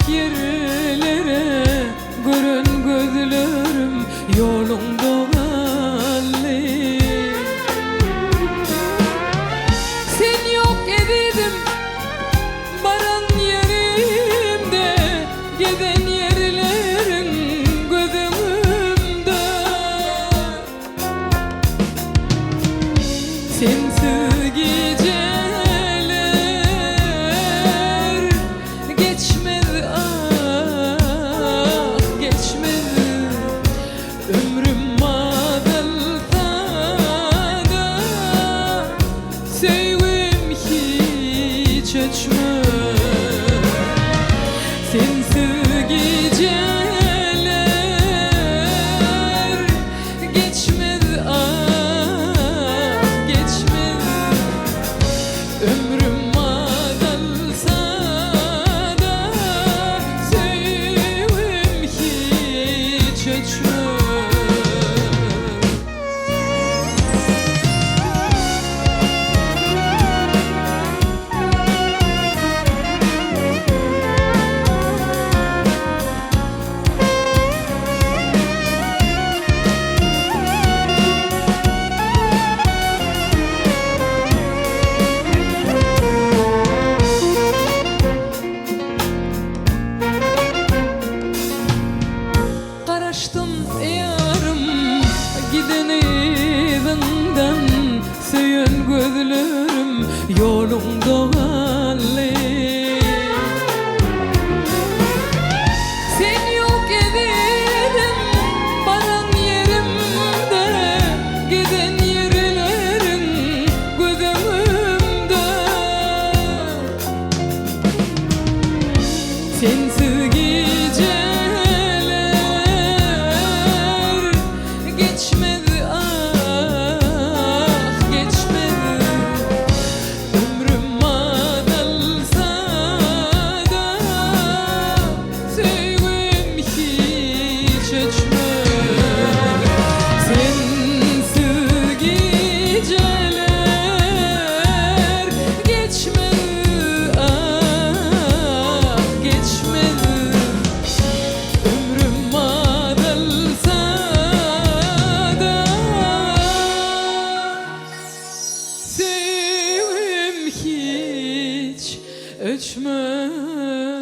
yerlere görün gözlerim yolunda halli. Sen yok edidim baran yerimde, giden yerlerin gözümümde. Sensiz geceler geçmez, ah geçmez. Ömrüm madalda da sevgim hiç öçmez. Sensiz geceler geçmez, ah geçmez. Ömrüm madalsa da sevgim hiç öçmez. Karıştım yarım giden evinden, söyün gözlerim yolunda halli. Sen yok edildin baran yerimde, giden yerlerin gözümümde. Sensiz geceler geçmez, ah geçmez. Ömrüm madalsa da sevgim hiç öçmez. Sensiz geceler geçmez, ah geçmez. Ömrüm madalsa da sevgim hiç öçmez.